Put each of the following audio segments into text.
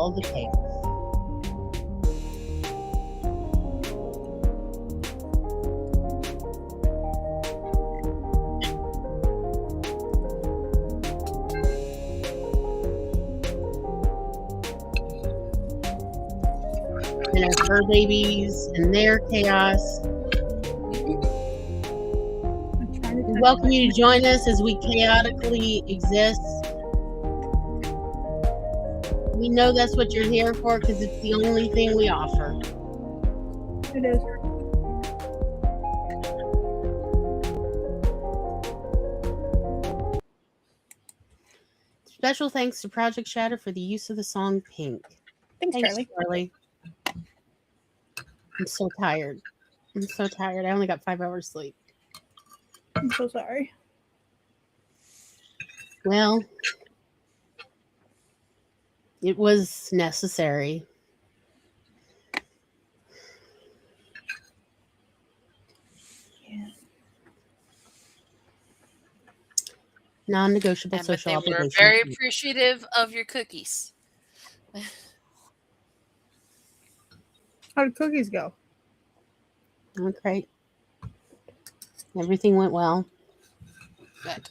all the chaos. And our fur babies and their chaos. We welcome you to join us as we chaotically exist. We know that's what you're here for because it's the only thing we offer. It is. Special thanks to Project Shatter for the use of the song Pink. Thanks, Charlie. I'm so tired. I only got 5 hours sleep. I'm so sorry. Well, it was necessary. Yeah. Non-negotiable social But they were obligation. very appreciative of your cookies. How did cookies go? Okay. Everything went well. Good.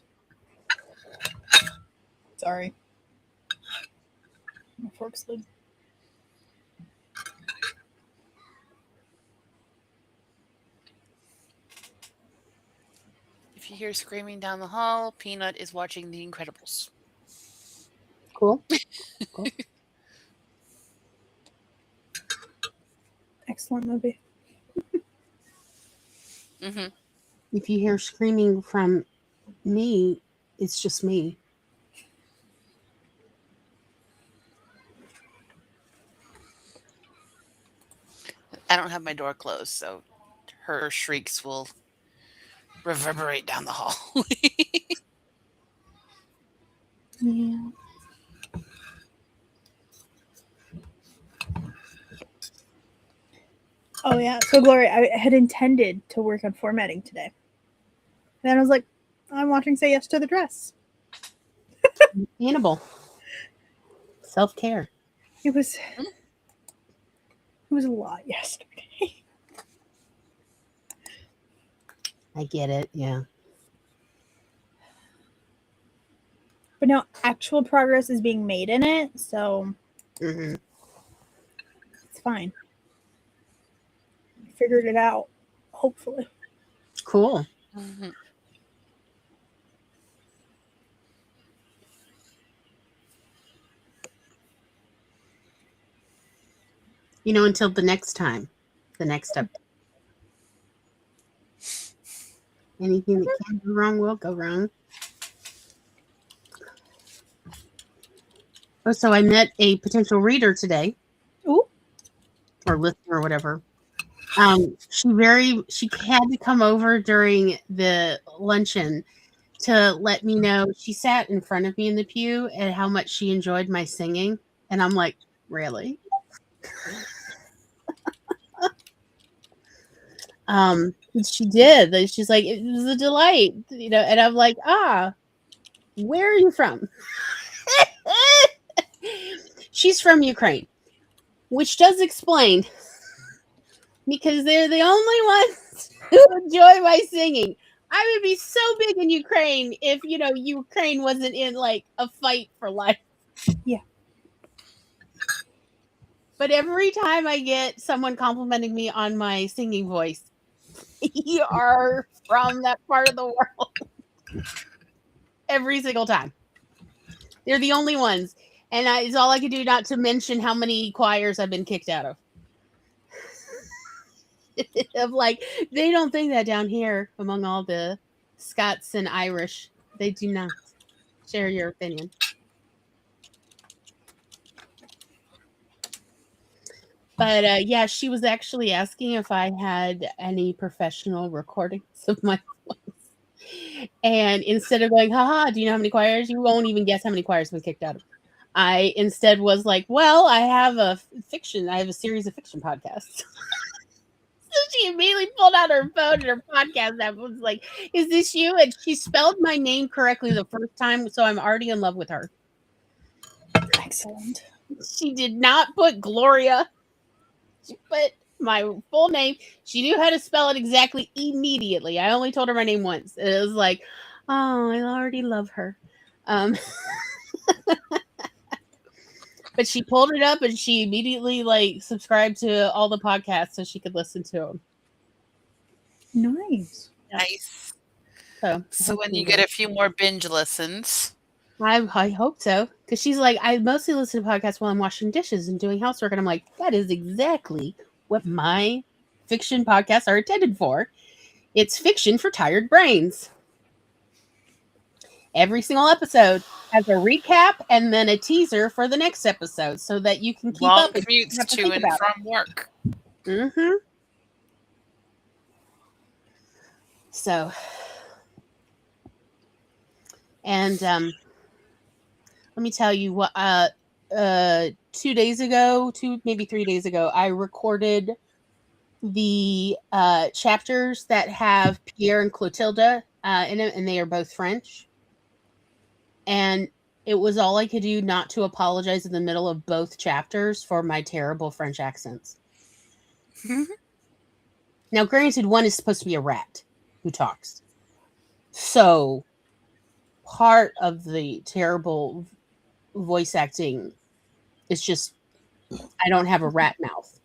Sorry. My fork slid. If you hear screaming down the hall, Peanut is watching The Incredibles. Cool. Excellent movie. Mm-hmm. If you hear screaming from me, it's just me. I don't have my door closed, so her shrieks will reverberate down the hall. Yeah. Oh, yeah. So, Gloria, I had intended to work on formatting today. And then I was like, I'm watching Say Yes to the Dress. Hannibal. Self-care. It was a lot yesterday. I get it, yeah. But no, actual progress is being made in it, so Mm-hmm. it's fine. I figured it out, hopefully. Cool. Mm-hmm. You know, until the next time. The next step. Anything that can go wrong will go wrong. Oh, so I met a potential reader today. Ooh. Or listener or whatever. She had to come over during the luncheon to let me know. She sat in front of me in the pew and how much she enjoyed my singing. And I'm like, really? She did. She's like, it was a delight, you know, and I'm like, where are you from? She's from Ukraine, which does explain because they're the only ones who enjoy my singing. I would be so big in Ukraine if, you know, Ukraine wasn't in like a fight for life. Yeah. But every time I get someone complimenting me on my singing voice, you are from that part of the world. Every single time. They're the only ones. And it's all I could do, not to mention how many choirs I've been kicked out of. Of like, they don't think that down here among all the Scots and Irish. They do not share your opinion. But yeah, she was actually asking if I had any professional recordings of my voice. And instead of going, haha, do you know how many choirs? You won't even guess how many choirs have been kicked out of. I instead was like, well, I have a series of fiction podcasts. So she immediately pulled out her phone and her podcast app was like, is this you? And she spelled my name correctly the first time, so I'm already in love with her. Excellent. She did not put Gloria. She put my full name. She knew how to spell it exactly immediately. I only told her my name once. It was like, oh, I already love her. But she pulled it up and she immediately like subscribed to all the podcasts so she could listen to them. Nice. Yeah. Nice. So when you get a few more binge listens, I hope so. Because she's like, I mostly listen to podcasts while I'm washing dishes and doing housework. And I'm like, that is exactly what my fiction podcasts are intended for. It's fiction for tired brains. Every single episode has a recap and then a teaser for the next episode so that you can keep long up and commutes have to to think and about from work. it. Mm-hmm. So, and let me tell you what, 2 days ago, maybe 3 days ago, I recorded the chapters that have Pierre and Clotilde in it, and they are both French. And it was all I could do not to apologize in the middle of both chapters for my terrible French accents. Now, granted, one is supposed to be a rat who talks. So, part of the terrible voice acting is just I don't have a rat mouth.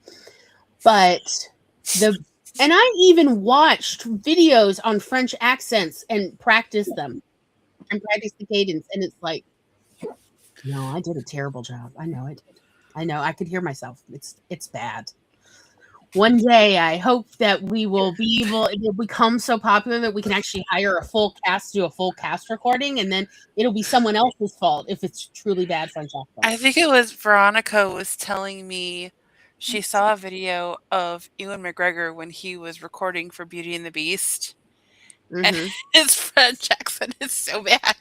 But and I even watched videos on French accents and practiced them and practiced the cadence. And it's like, no, I did a terrible job. I know I did. I know I could hear myself. It's bad. One day, I hope that we will be able. It will become so popular that we can actually hire a full cast to do a full cast recording, and then it'll be someone else's fault if it's truly bad French accent. I think it was Veronica was telling me she saw a video of Ewan McGregor when he was recording for Beauty and the Beast, and Mm-hmm. his French accent is so bad.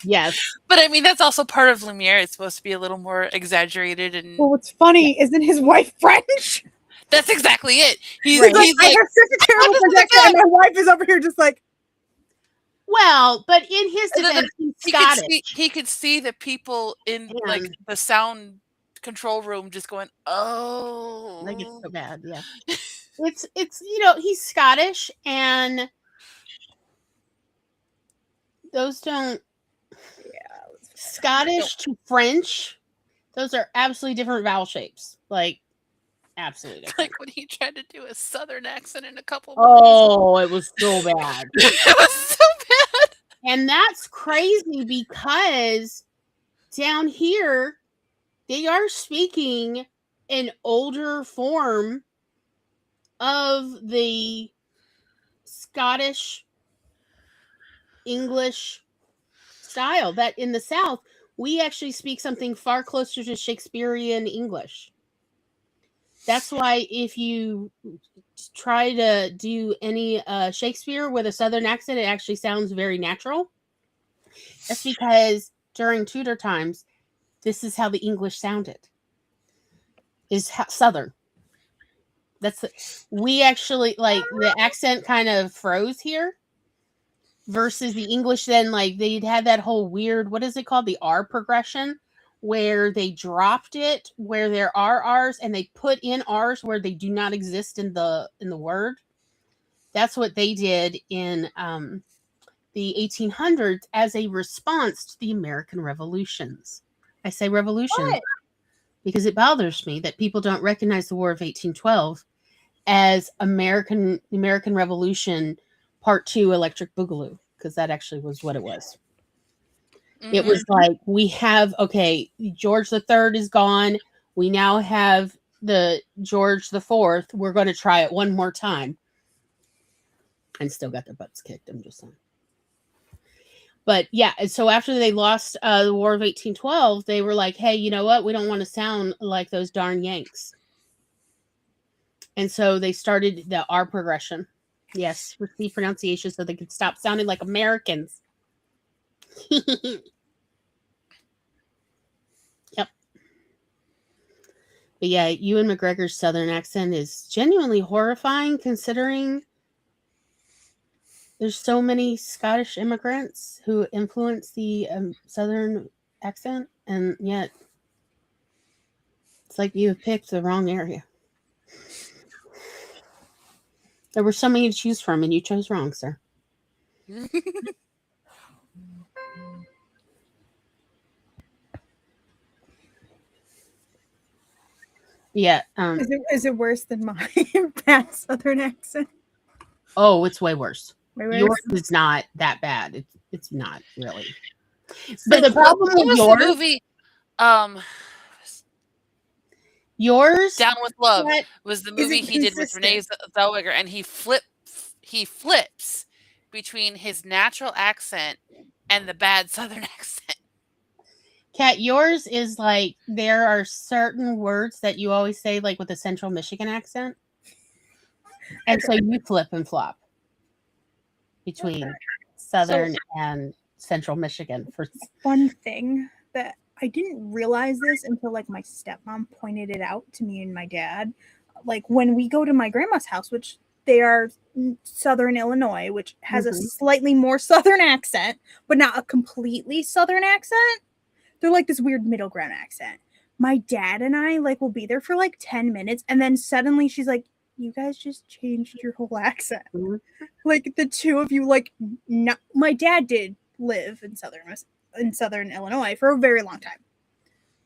Yes. But I mean, that's also part of Lumiere. It's supposed to be a little more exaggerated, and Well, what's funny isn't his wife French? that's exactly it. He's, Right. he's I like, have such a terrible just French like accent, and my wife is over here just like, Well, but in his and then defense, he's he Scottish. could see the people in like And the sound control room just going, like it's oh. so bad, yeah. It's he's Scottish, and those don't Scottish to French, those are absolutely different vowel shapes. Like absolutely different. Like when he tried to do a southern accent in a couple Oh, it was so bad. it was so bad. And that's crazy because down here they are speaking an older form of the Scottish English style that in the South we actually speak something far closer to Shakespearean English. That's why if you try to do any Shakespeare with a Southern accent, it actually sounds very natural. That's because during Tudor times, this is how the English sounded. Is Southern. We actually like the accent kind of froze here versus the English. Then like they'd had that whole weird, what is it called? The R progression where they dropped it where there are R's and they put in R's where they do not exist in the word. That's what they did in the 1800s as a response to the American revolutions. I say revolution what? because it bothers me that people don't recognize the War of 1812 as the American Revolution Part 2 Electric Boogaloo, because that actually was what it was. Mm-hmm. It was like, we have, okay, George III is gone. We now have the George IV. We're going to try it one more time. And still got their butts kicked, I'm just saying. But yeah, and so after they lost the War of 1812, they were like, hey, you know what? We don't want to sound like those darn Yanks. And so they started the R progression. Yes, with the pronunciation so they could stop sounding like Americans. Yep. But yeah, Ewan McGregor's Southern accent is genuinely horrifying considering there's so many Scottish immigrants who influence the Southern accent, and yet It's like you picked the wrong area. There were so many to choose from, and you chose wrong, sir. Yeah. Is it worse than my bad Southern accent? Oh, it's way worse. Way worse? Yours is not that bad. It's not really. So But the problem what with was yours, the movie? yours, Down with Love that- was the Is movie it he did with Renee consistent? Zellweger, and he flips between his natural accent and the bad Southern accent. Kat, yours is like there are certain words that you always say like with a Central Michigan accent, and so you flip and flop between Southern and Central Michigan. For Fun thing that I didn't realize this until like my stepmom pointed it out to me and my dad. Like when we go to my grandma's house, which they are Southern Illinois, which has a slightly more Southern accent, but not a completely Southern accent. They're like this weird middle ground accent. My dad and I like will be there for like 10 minutes, and then suddenly she's like, "You guys just changed your whole accent." Like the two of you, like, not, my dad did live in southern Illinois for a very long time,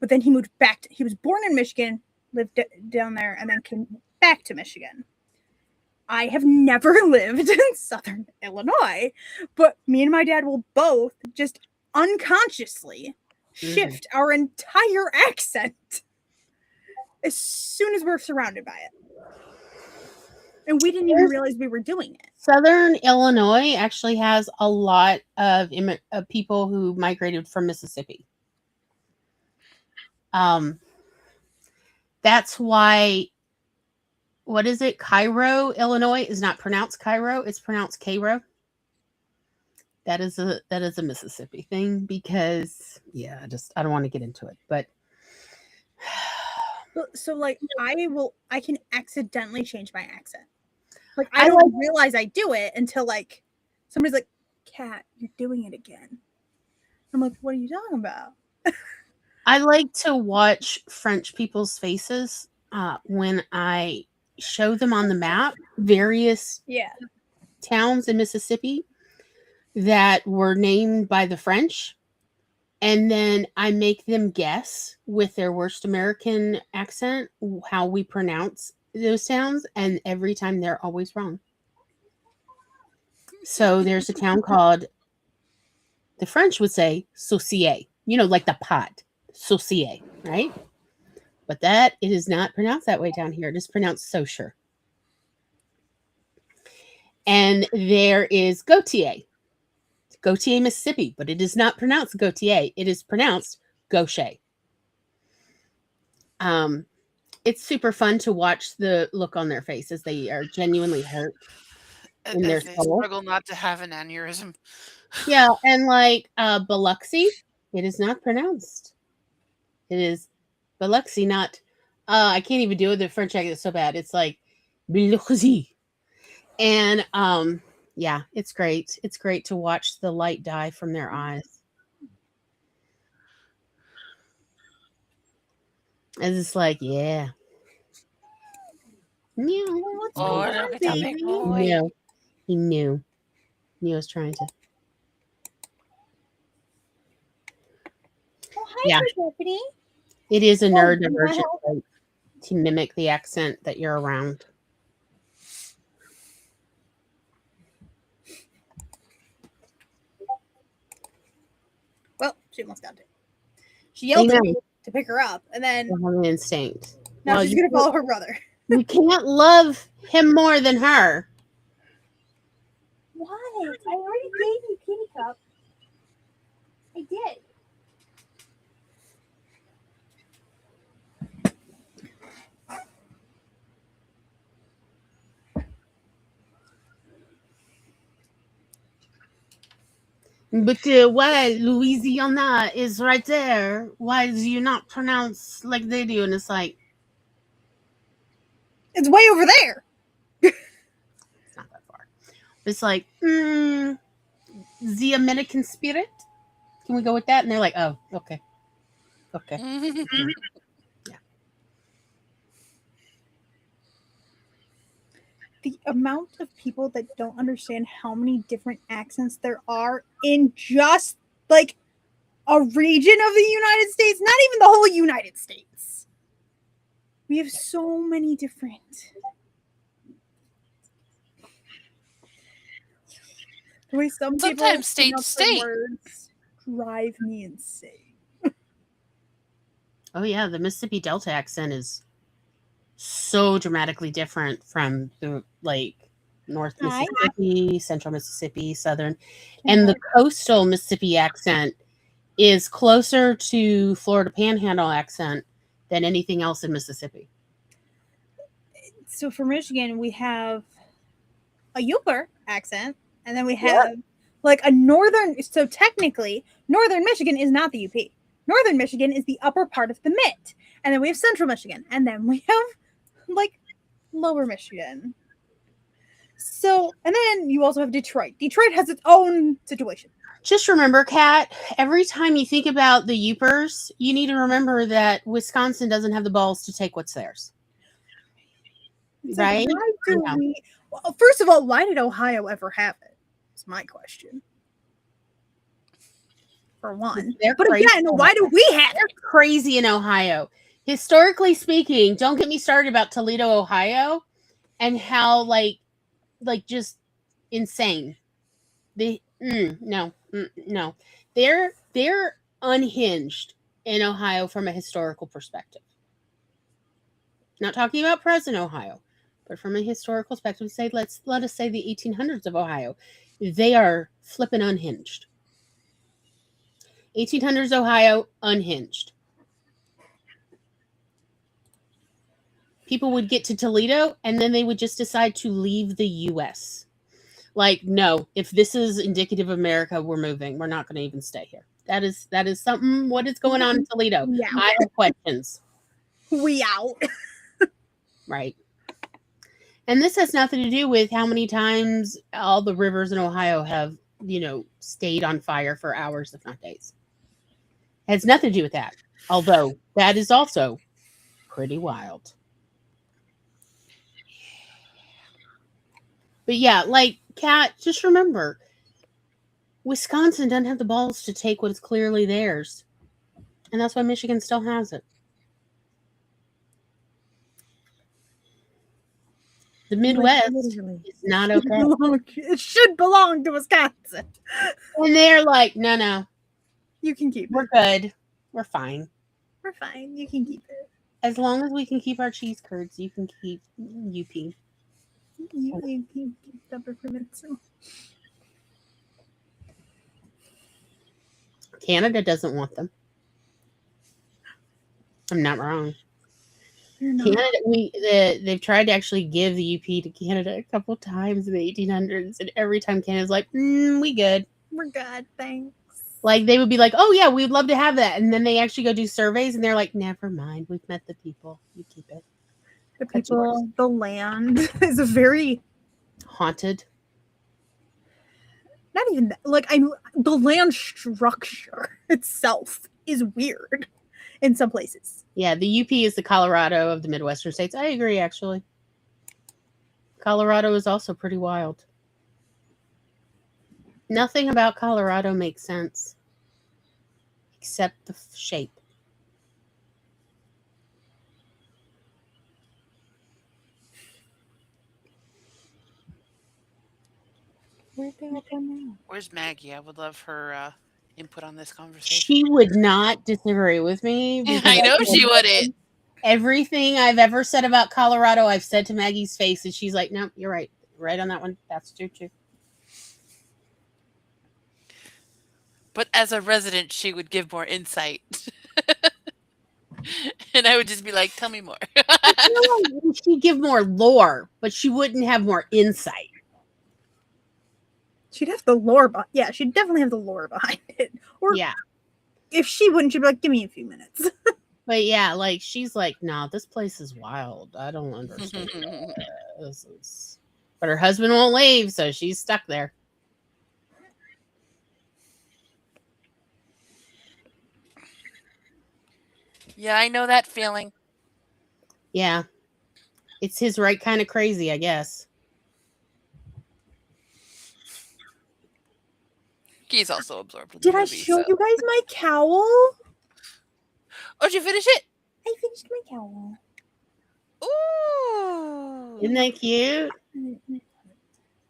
but then he moved back. He was born in Michigan, lived down there, and then came back to Michigan. I have never lived in southern Illinois, but me and my dad will both just unconsciously shift our entire accent as soon as we're surrounded by it. And we didn't even realize we were doing it. Southern Illinois actually has a lot of people who migrated from Mississippi. That's why, what is it? Cairo, Illinois is not pronounced Cairo, it's pronounced Cairo. That is a Mississippi thing because I don't want to get into it, but so like I can accidentally change my accent. Like I don't realize I do it until like somebody's like, "Kat, you're doing it again." I'm like, "What are you talking about?" I like to watch French people's faces when I show them on the map various towns in Mississippi that were named by the French. And then I make them guess with their worst American accent how we pronounce those towns. And every time they're always wrong. So there's a town called, the French would say, saucier, like the pot, saucier, right? But it is not pronounced that way down here. It is pronounced saucier. And there is Gautier, Mississippi, but it is not pronounced Gautier. It is pronounced Gaucher. It's super fun to watch the look on their faces. They are genuinely hurt in their soul. Struggle not to have an aneurysm. Yeah, and like Biloxi, it is not pronounced. It is Biloxi, not. I can't even do it. The French accent is so bad. It's like Biloxi, and yeah, it's great. It's great to watch the light die from their eyes. And it's like, yeah. Meow. Look at that big boy. No, he knew. He was trying to. Oh, hi, Stephanie. It is a neurodivergent trait to mimic the accent that you're around. Well, she almost got it. She yelled at me to pick her up, and then an instinct. Now she's gonna follow her brother. You can't love him more than her. What? I already gave you kitty cup. I did. But why Louisiana is right there? Why do you not pronounce like they do? And it's like, it's way over there. It's not that far. It's like, the American spirit. Can we go with that? And they're like, oh, okay. Yeah. the amount of people that don't understand how many different accents there are in just like a region of the United States, not even the whole United States. We have so many different. The way some people Sometimes state to pronounce their state. words drive me insane. Oh yeah, the Mississippi Delta accent is so dramatically different from the like North Hi. Mississippi, Central Mississippi, Southern, and the coastal Mississippi accent is closer to Florida Panhandle accent than anything else in Mississippi. So for Michigan, we have a Yooper accent, and then we have like a northern. So technically, northern Michigan is not the UP. Northern Michigan is the upper part of the Mitt, and then we have Central Michigan, and then we have like Lower Michigan. So, and then you also have Detroit. Detroit has its own situation. Just remember, Kat, every time you think about the Yoopers, you need to remember that Wisconsin doesn't have the balls to take what's theirs. It's right? Like, why do we? Well, first of all, why did Ohio ever have it? It's my question. For one, but again, why do we have it? Crazy in Ohio. Historically speaking, don't get me started about Toledo, Ohio, and how like just insane. No. They're unhinged in Ohio from a historical perspective. Not talking about present Ohio, but from a historical perspective, say let us say the 1800s of Ohio. They are flipping unhinged. 1800s Ohio, unhinged. People would get to Toledo and then they would just decide to leave the U.S. Like, no, if this is indicative of America, we're moving. We're not going to even stay here. That is something. What is going on in Toledo? Yeah. I have questions. We out. Right. And this has nothing to do with how many times all the rivers in Ohio have, stayed on fire for hours, if not days. It has nothing to do with that. Although that is also pretty wild. But yeah, like, Kat, just remember, Wisconsin doesn't have the balls to take what is clearly theirs. And that's why Michigan still has it. The Midwest is not okay. It should belong to Wisconsin. And they're like, no. You can keep it. We're good. We're fine. We're fine. You can keep it. As long as we can keep our cheese curds, you can keep UP. You can keep peppermint. So. Canada doesn't want them. I'm not wrong. Not. Canada, they've tried to actually give the UP to Canada a couple times in the 1800s, and every time Canada's like, we good. We're good, thanks. Like, they would be like, oh yeah, we'd love to have that, and then they actually go do surveys, and they're like, never mind, we've met the people, you keep it. The people, the land is a very haunted. Not even that. Like, the land structure itself is weird in some places. Yeah, the UP is the Colorado of the Midwestern states. I agree, actually. Colorado is also pretty wild. Nothing about Colorado makes sense except the shape. Where'd they all go now? Where's Maggie? I would love her input on this conversation. She would not disagree with me. I know she wouldn't. Everything I've ever said about Colorado, I've said to Maggie's face, and she's like, no, you're right. Right on that one. That's true, too. But as a resident, she would give more insight. And I would just be like, tell me more. She'd give more lore, but she wouldn't have more insight. She'd have the lore, yeah, she'd definitely have the lore behind it. Or yeah, if she wouldn't, she'd be like, give me a few minutes. But yeah, like, she's like, nah, this place is wild. I don't understand. But her husband won't leave, so she's stuck there. Yeah, I know that feeling. Yeah. It's his right kind of crazy, I guess. He's also absorbed in Did the I movie. show So. you guys my cowl? Oh, did you finish it? I finished my cowl. Ooh. Isn't that cute?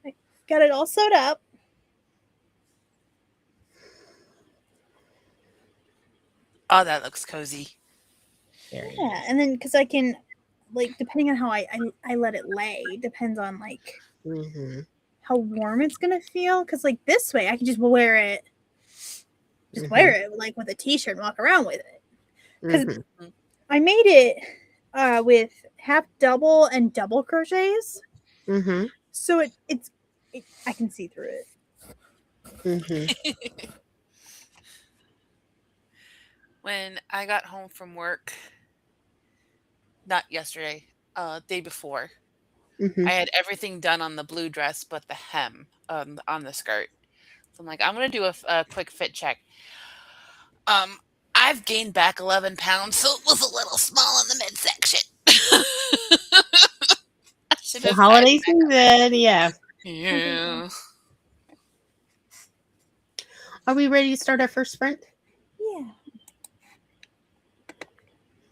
I got it all sewed up. Oh, that looks cozy. Very Yeah, nice. and then because I can, like, depending on how I let it lay, depends on like Mm-hmm. how warm it's gonna feel. Because like this way, I can just wear it, wear it like with a t-shirt and walk around with it. Because Mm-hmm. I made it with half double and double crochets, Mm-hmm. so I can see through it. Mm-hmm. When I got home from work, not yesterday, day before, Mm-hmm. I had everything done on the blue dress but the hem on the skirt. So I'm like, I'm gonna do a quick fit check. Um, I've gained back 11 pounds, so it was a little small in the midsection. I should The have sized holiday back up. season, yeah. Yeah. Are we ready to start our first sprint? Yeah.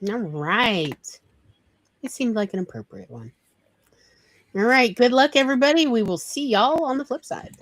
All right. It seemed like an appropriate one. All right. Good luck, everybody. We will see y'all on the flip side.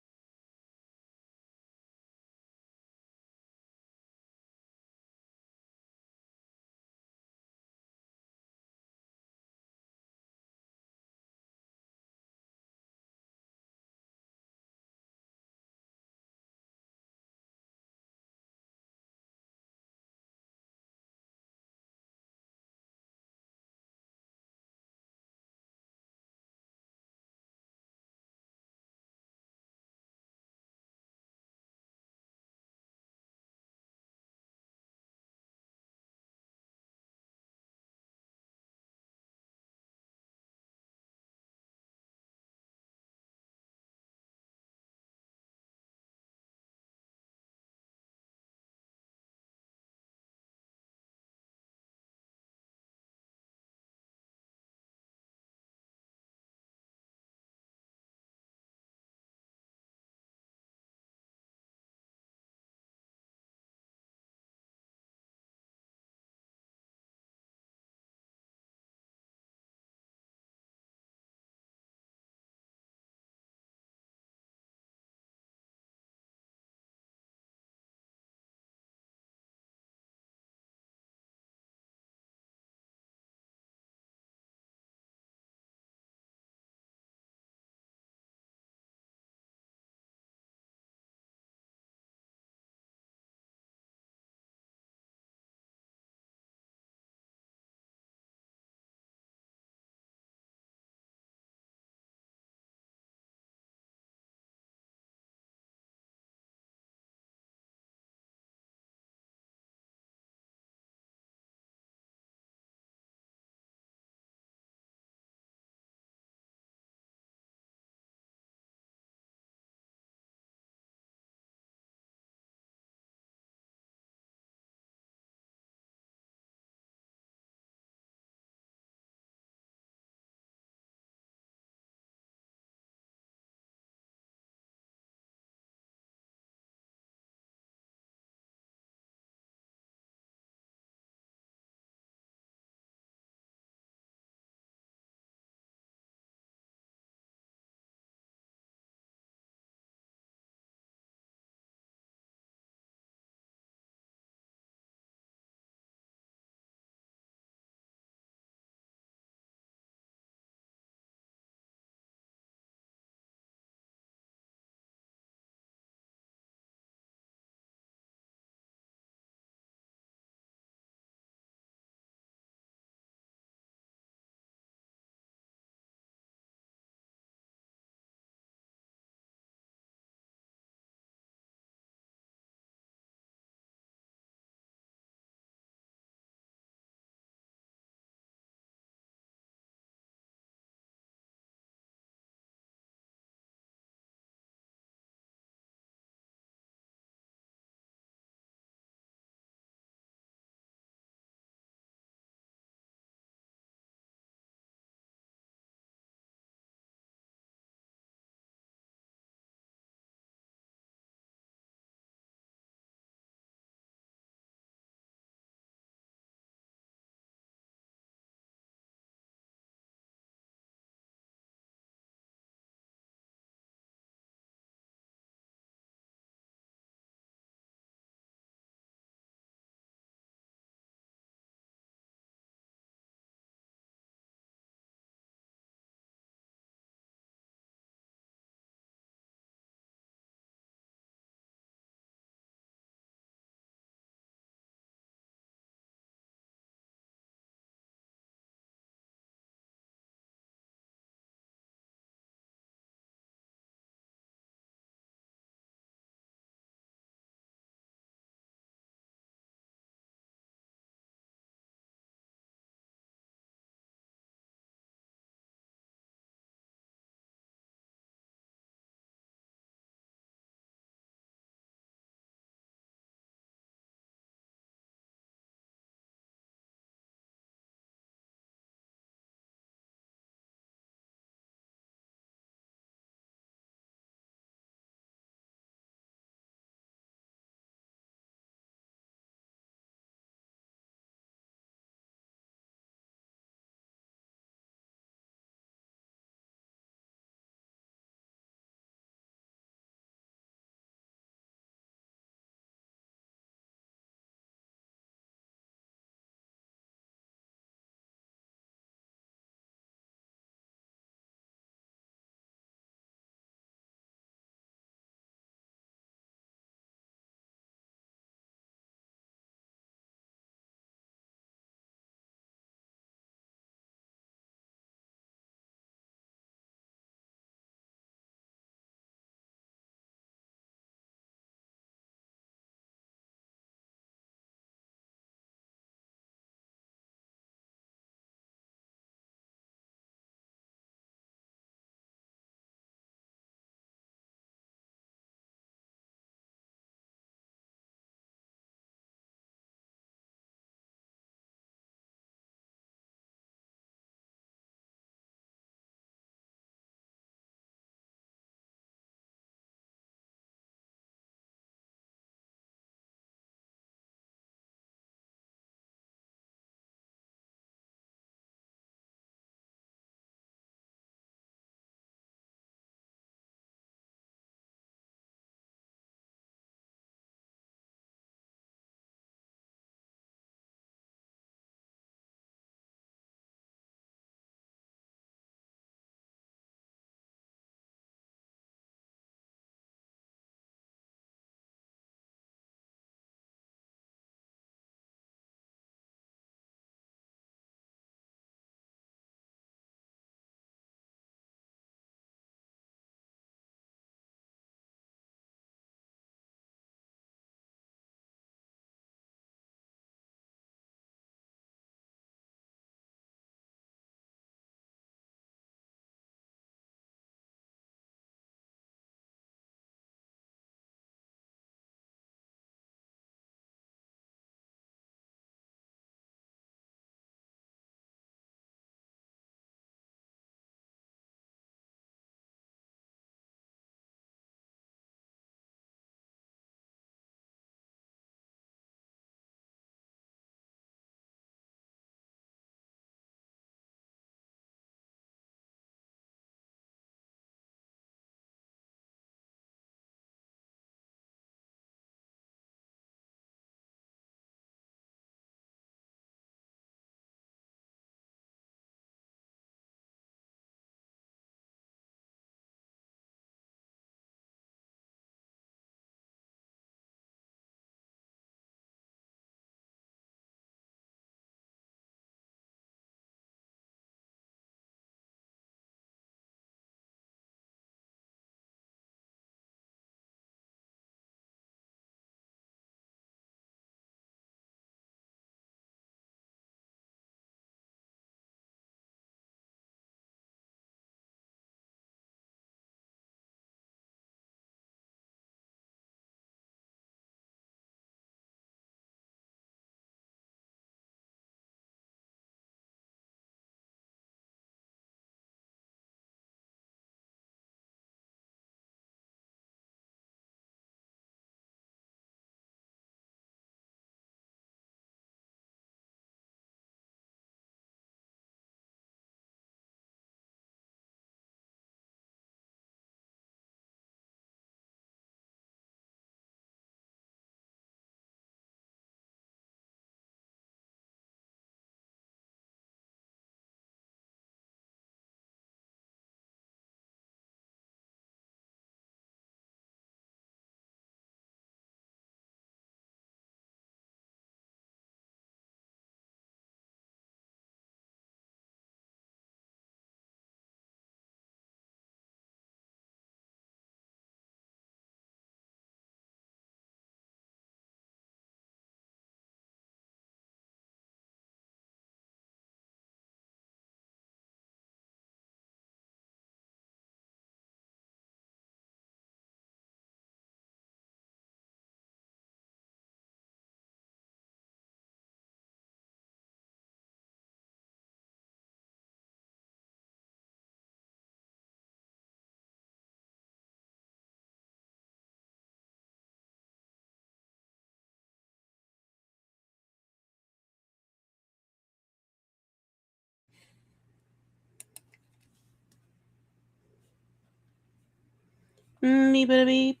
Beep-a-da beep.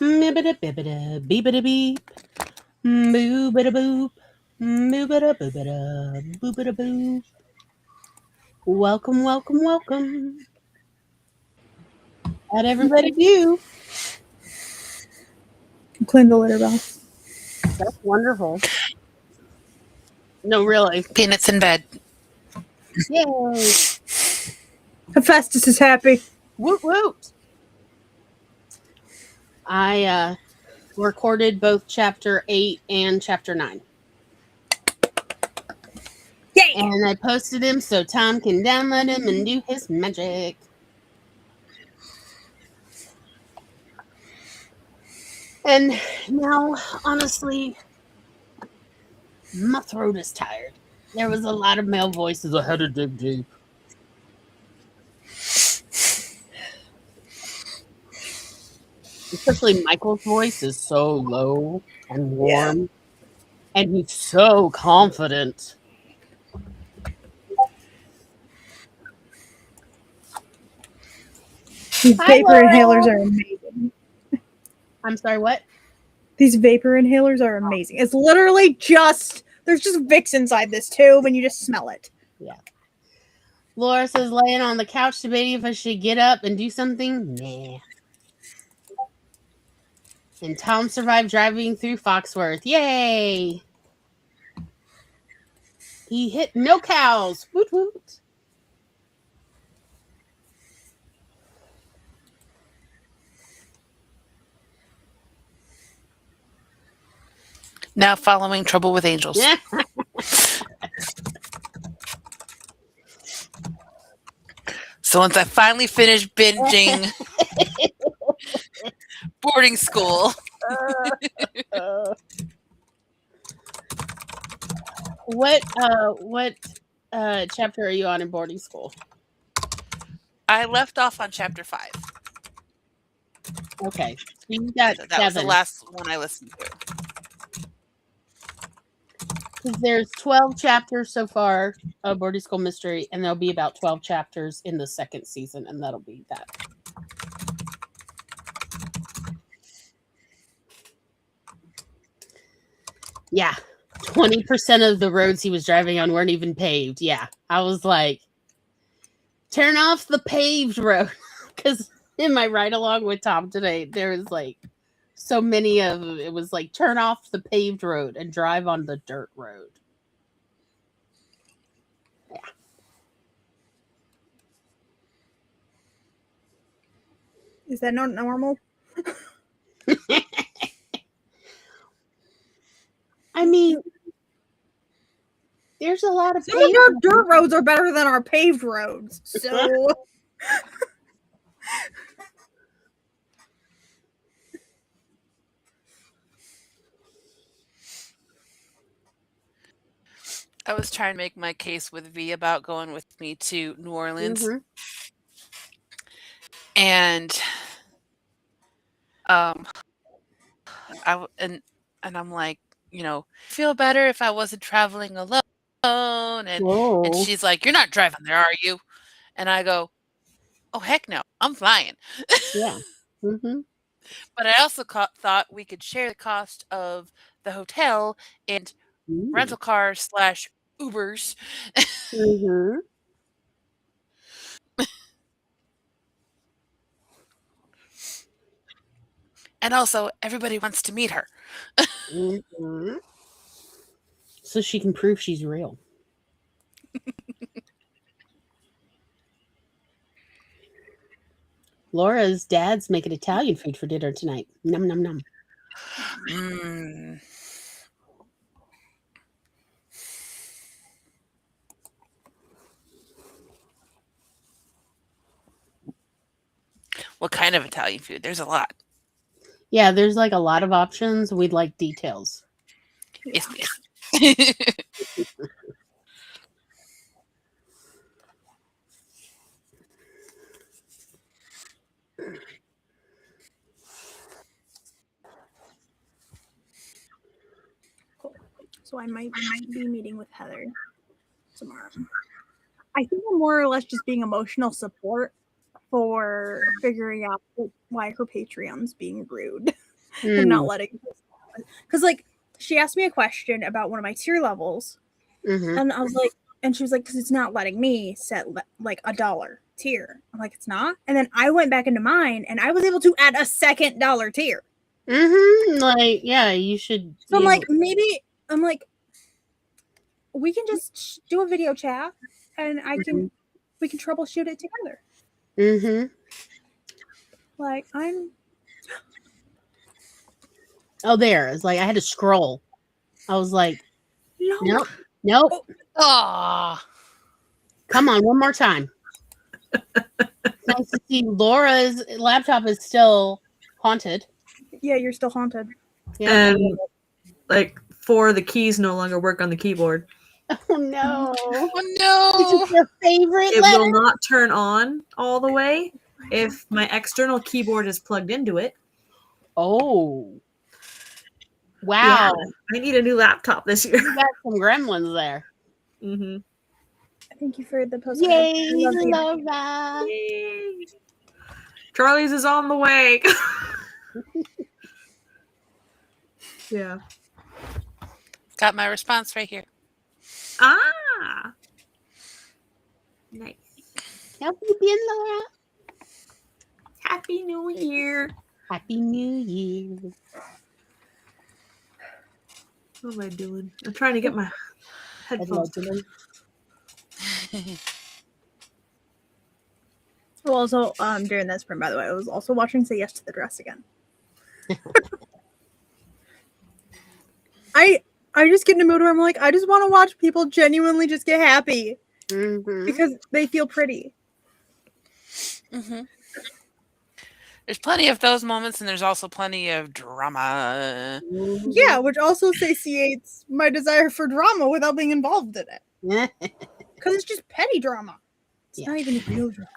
Beep-a-da beep-a-da beep. Boo-ba-da boop. Boo-ba-da boo-ba-da. Boo-ba-da boop. Welcome, welcome, welcome. How'd everybody do? Clean the litter box. That's wonderful. No, really. Peanuts in bed. Yay. Hephaestus is happy. Woot woot. I recorded both chapter 8 and chapter 9. Yay! And I posted him so Tom can download him and do his magic. And now, honestly, my throat is tired. There was a lot of male voices. I had to dig deep. Especially Michael's voice is so low and warm. And he's so confident. These Hi, vapor Laura. inhalers are amazing. I'm sorry, what? These vapor inhalers are amazing. It's literally just, there's just Vicks inside this tube and you just smell it. Yeah. Laura says, laying on the couch debating if I should get up and do something. Nah. And Tom survived driving through Foxworth. Yay! He hit no cows. Woot woot. Now following Trouble with Angels. Yeah. So once I finally finished binging boarding school. What chapter are you on in boarding school? I left off on chapter 5. Okay. So you got That 7. was the last one I listened to. Because there's 12 chapters so far of Boarding School Mystery, and there'll be about 12 chapters in the second season, and that'll be that. Yeah. 20% of the roads he was driving on weren't even paved. Yeah. I was like, turn off the paved road. Because in my ride along with Tom today, there was like so many of it was like, turn off the paved road and drive on the dirt road. Yeah. Is that not normal? I mean, there's a lot of some of our dirt roads are better than our paved roads. So I was trying to make my case with V about going with me to New Orleans. Mm-hmm. And I'm like, feel better if I wasn't traveling alone. And she's like, you're not driving there, are you? And I go, oh, heck no, I'm flying. Yeah. Mm-hmm. But I also thought we could share the cost of the hotel and rental cars / Ubers. Mm-hmm. And also, everybody wants to meet her. Mm-hmm. So she can prove she's real. Laura's dad's making Italian food for dinner tonight. Num num num. Mm. What kind of Italian food? There's a lot. Yeah, there's like a lot of options. We'd like details. Yes, please. So I might be meeting with Heather tomorrow. I think I'm more or less just being emotional support for figuring out why her Patreon's being rude and not letting. Because like she asked me a question about one of my tier levels, and I was like, and she was like, because it's not letting me set like $1 tier. I'm like, it's not. And then I went back into mine, and I was able to add a second $1 tier. Like, yeah, you should. So I'm like, maybe I'm like, we can just do a video chat, and we can troubleshoot it together. Like Oh, there. It's like I had to scroll. I was like, nope. Oh, Come on, one more time. Nice to see Laura's laptop is still haunted. Yeah, you're still haunted. Yeah. And like 4 of the keys no longer work on the keyboard. Oh no. Oh no. This is your favorite It letter? will not turn on all the way if my external keyboard is plugged into it. Oh. Wow. Yeah, I need a new laptop this year. You got some gremlins there. Thank you for the post. Yay, Laura. Yay. Charlie's is on the way. Yeah. Got my response right here. Ah. Nice. How you been, Laura? Happy New Year. Happy New Year. What am I doing? I'm trying to get my headphones. Well, also, during this sprint, by the way, I was also watching Say Yes to the Dress again. I just get in a mood where I'm like, I just want to watch people genuinely just get happy because they feel pretty. There's plenty of those moments, and there's also plenty of drama. Yeah, which also satiates my desire for drama without being involved in it. Because it's just petty drama. It's not even real drama.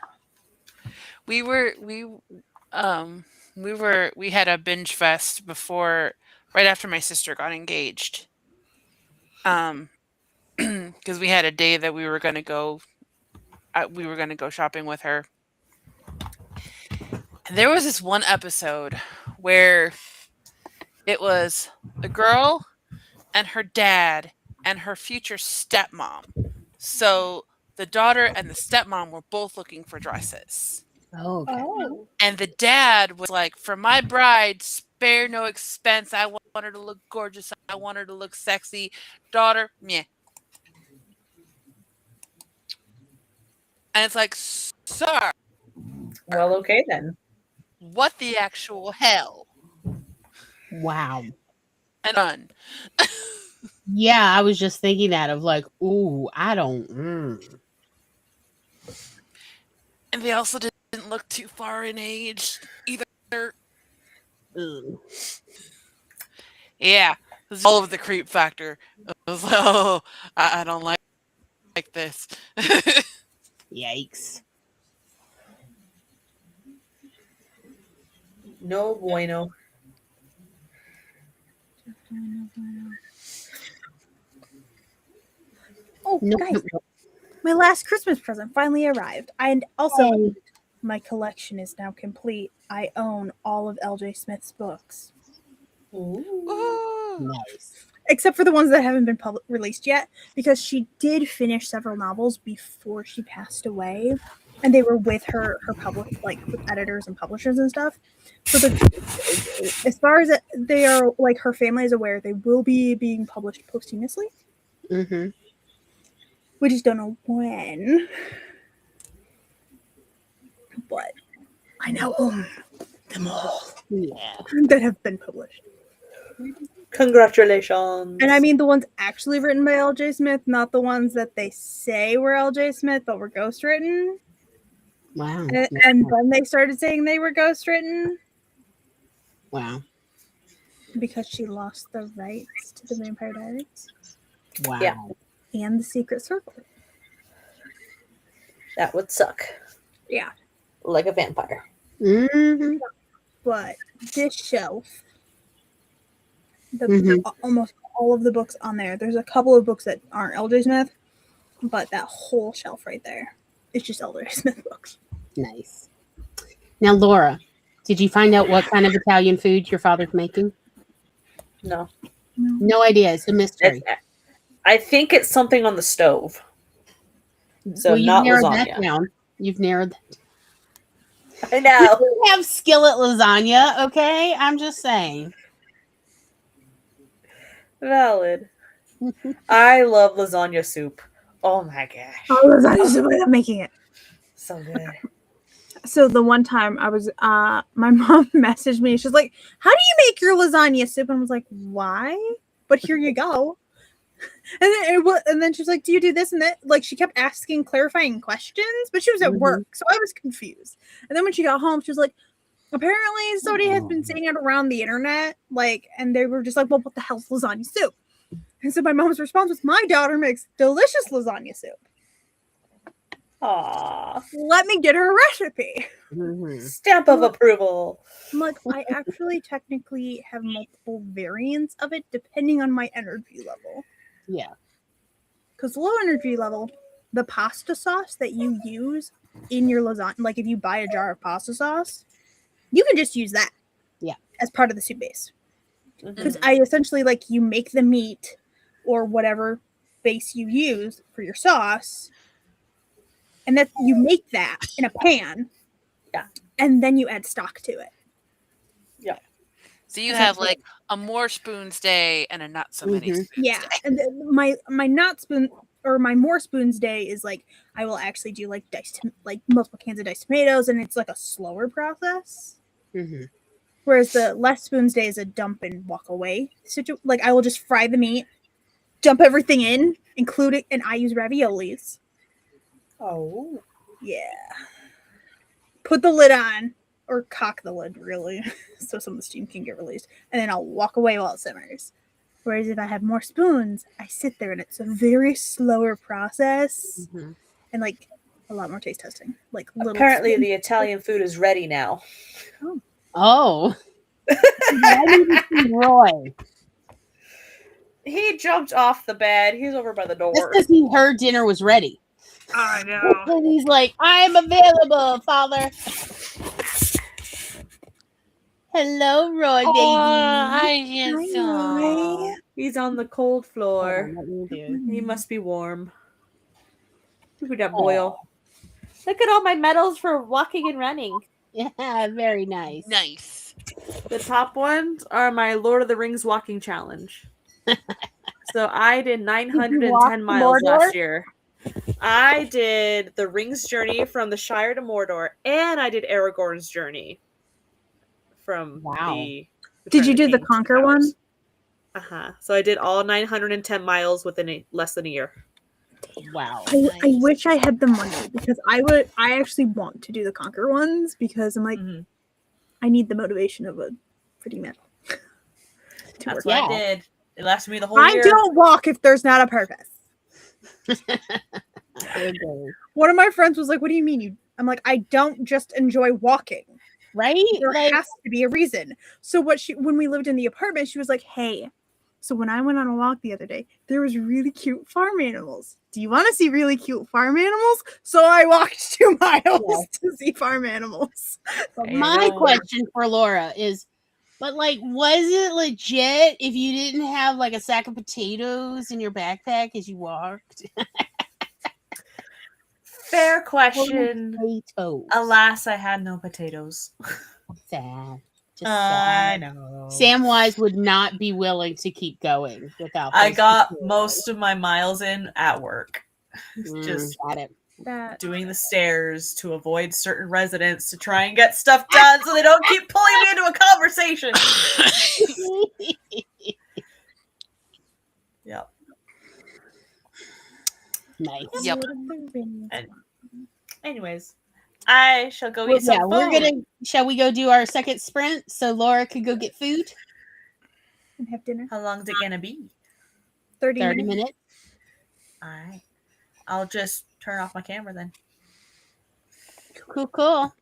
We had a binge fest right after my sister got engaged. Because we had a day that we were gonna go shopping with her. And there was this one episode where it was a girl and her dad and her future stepmom. So the daughter and the stepmom were both looking for dresses. Oh, okay. And the dad was like, for my bride, spare no expense. I want her to look gorgeous. I want her to look sexy. Daughter, meh. And it's like, sir. Well, okay then. What the actual hell? Wow. And done. Yeah, I was just thinking that of like, ooh, I don't. And they also didn't look too far in age either. Yeah, it was all of the creep factor. It was like, oh, I don't like this. Yikes. No bueno. Oh, guys, my last Christmas present finally arrived. And also, my collection is now complete. I own all of LJ Smith's books. Ooh. Nice. Except for the ones that haven't been released yet, because she did finish several novels before she passed away, and they were with her public, like with editors and publishers and stuff. So as far as they are, like her family is aware, they will be being published posthumously. We just don't know when. But I now own them all. Yeah. That have been published. Congratulations. And I mean the ones actually written by LJ Smith, not the ones that they say were LJ Smith but were ghostwritten. Wow. And then they started saying they were ghostwritten. Wow. Because she lost the rights to the Vampire Diaries. Wow. Yeah. And the Secret Circle. That would suck. Yeah. Like a vampire. But this shelf, almost all of the books on there's a couple of books that aren't LJ Smith, but that whole shelf right there is just LJ Smith books. Nice. Now, Laura, did you find out what kind of Italian food your father's making? No. No idea. It's a mystery. I think it's something on the stove. So well, you've not narrowed lasagna. that down. You've narrowed that. I You know. can have skillet lasagna, okay? I'm just saying. Valid. I love lasagna soup. Oh my gosh. Oh, lasagna soup, I'm making it. So good. So the one time I was, my mom messaged me. She's like, "How do you make your lasagna soup?" And I was like, "Why?" But here you go. And then she's like, "Do you do this and that?" Like she kept asking clarifying questions, but she was at work, so I was confused. And then when she got home, she was like, "Apparently, somebody has been saying it around the internet, like, and they were just like, well, what the hell's lasagna soup?" And so my mom's response was, "My daughter makes delicious lasagna soup. Aww. Let me get her recipe." Stamp of approval. I'm like, I actually technically have multiple variants of it depending on my energy level. Yeah. Because low energy level, the pasta sauce that you use in your lasagna, like if you buy a jar of pasta sauce, you can just use that. Yeah. As part of the soup base. Because Mhm. I essentially, like, you make the meat or whatever base you use for your sauce, and that you make that in a pan. Yeah. And then you add stock to it. Yeah. So you have like a more spoons day and a not so many spoons Yeah. day. And my not spoon or my more spoons day is like I will actually do like like multiple cans of diced tomatoes, and it's like a slower process. Whereas the less spoons day is a dump and walk away. Like I will just fry the meat, dump everything in, include it, and I use raviolis. Oh. Yeah. Put the lid on, or cock the lid, really, so some of the steam can get released, and then I'll walk away while it simmers. Whereas if I have more spoons, I sit there, and it's a very slower process, and like a lot more taste testing. Like Apparently, the Italian food is ready now. Oh. I need to see Roy. He jumped off the bed. He's over by the door. Just because he heard dinner was ready. I know. And he's like, "I'm available, Father." Hello, Roy, baby. Hi, He's on the cold floor. Hold on, let me do. He must be warm. Look at that boil. Look at all my medals for walking and running. Yeah, very nice. Nice. The top ones are my Lord of the Rings walking challenge. So I did 910 miles last year. I did the Rings journey from the Shire to Mordor, and I did Aragorn's journey from the. Did you do the Conquer one? So I did all 910 miles within less than a year. Wow. I wish I had the money because I actually want to do the Conquer ones because I'm like, I need the motivation of a pretty medal. That's what I did. It lasted me the whole year. I don't walk if there's not a purpose. One of my friends was like, "What do you mean I'm like, "I don't just enjoy walking." Right? There has to be a reason. So when we lived in the apartment, she was like, "Hey, so when I went on a walk the other day, there was really cute farm animals. Do you want to see really cute farm animals?" So I walked 2 miles to see farm animals. But my question for Laura is, but like, was it legit if you didn't have like a sack of potatoes in your backpack as you walked? Fair question. Alas, I had no potatoes. Sad. Just sad. I know. Samwise would not be willing to keep going without. I got most of my miles in at work. Just got it. Doing the stairs to avoid certain residents to try and get stuff done so they don't keep pulling me into a conversation. Yep. Nice. Yep. Anyways, I shall go eat some food. Shall we go do our second sprint so Laura could go get food and have dinner? How long is it gonna be? 30 minutes. All right. I'll just turn off my camera then. Cool. All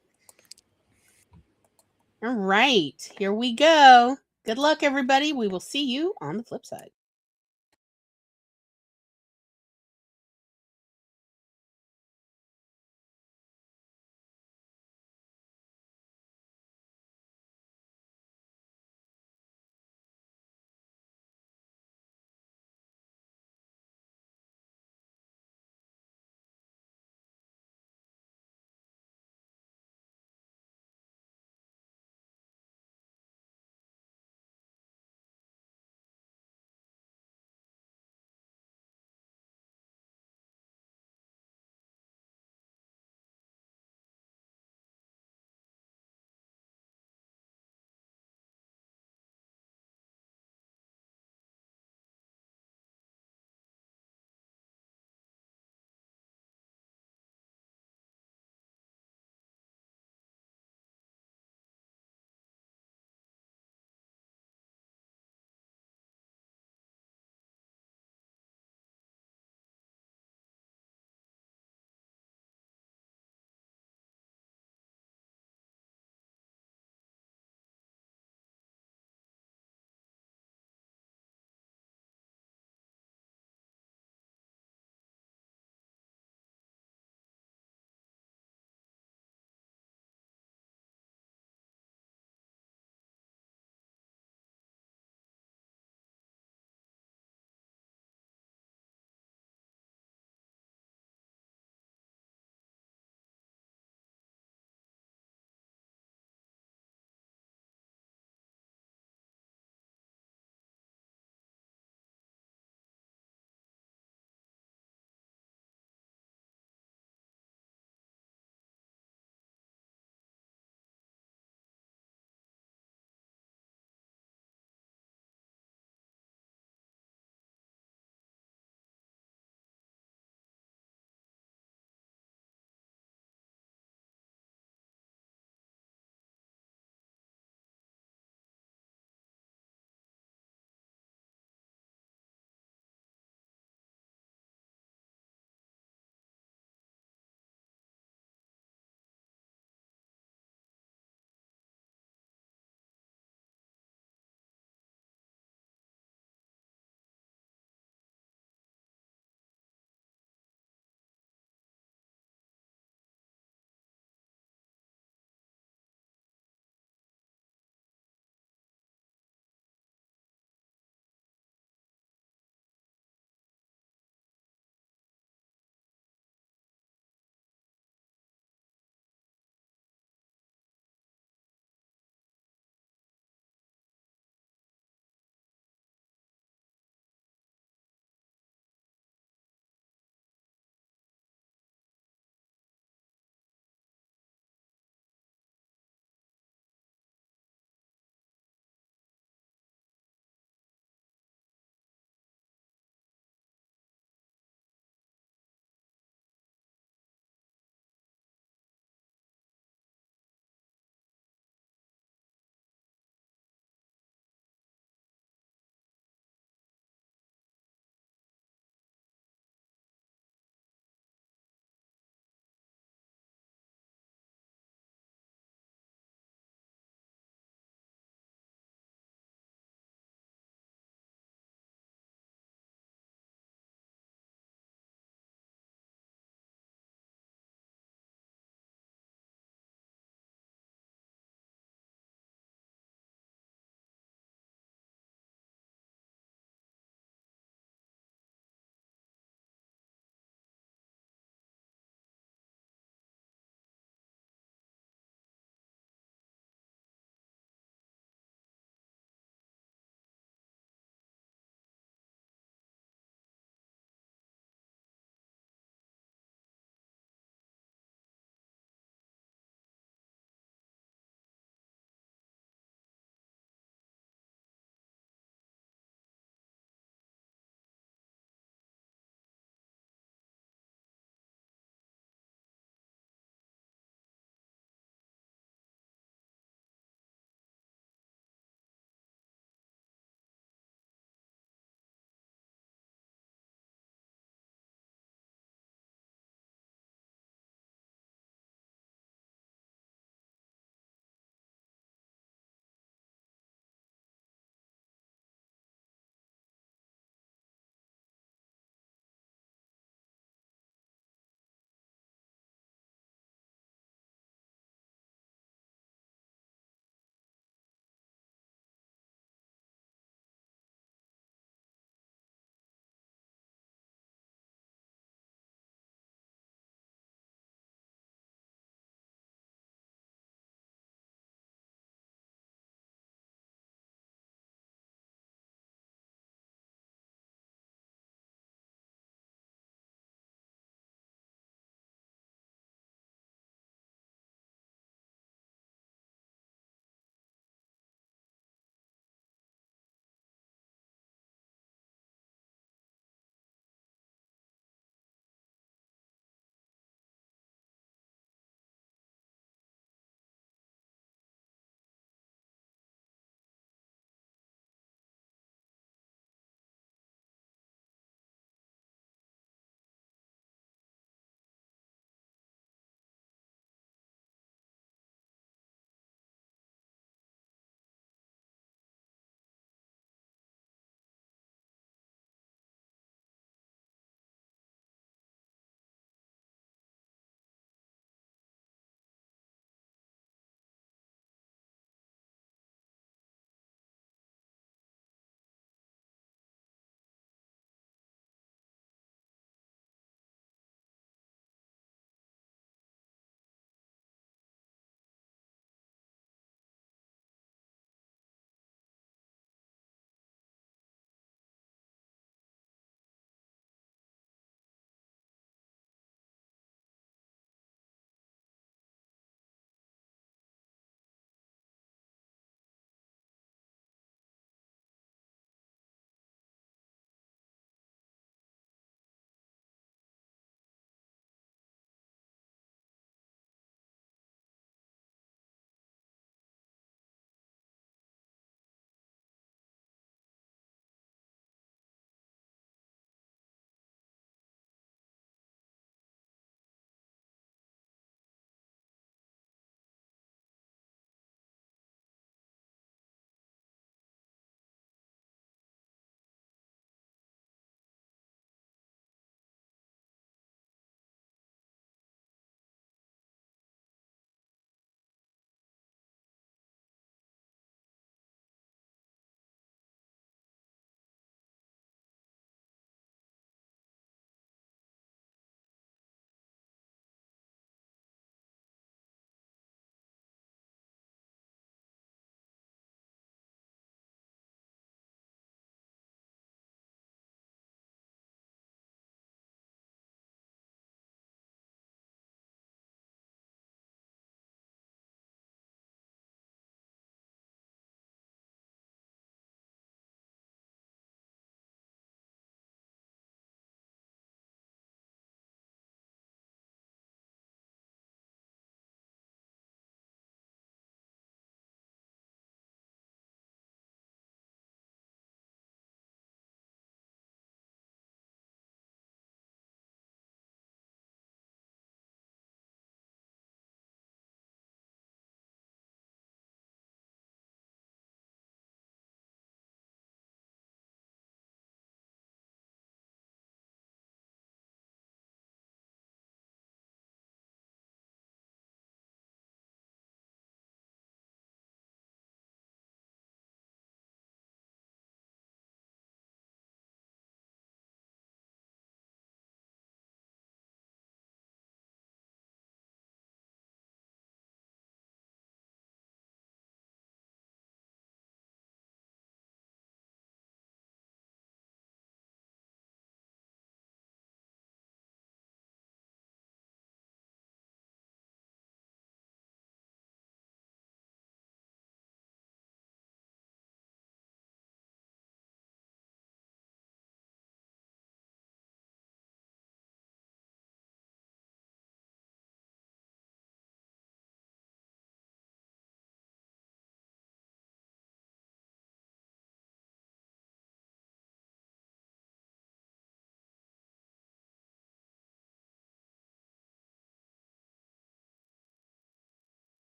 right, here we go. Good luck, everybody. We will see you on the flip side.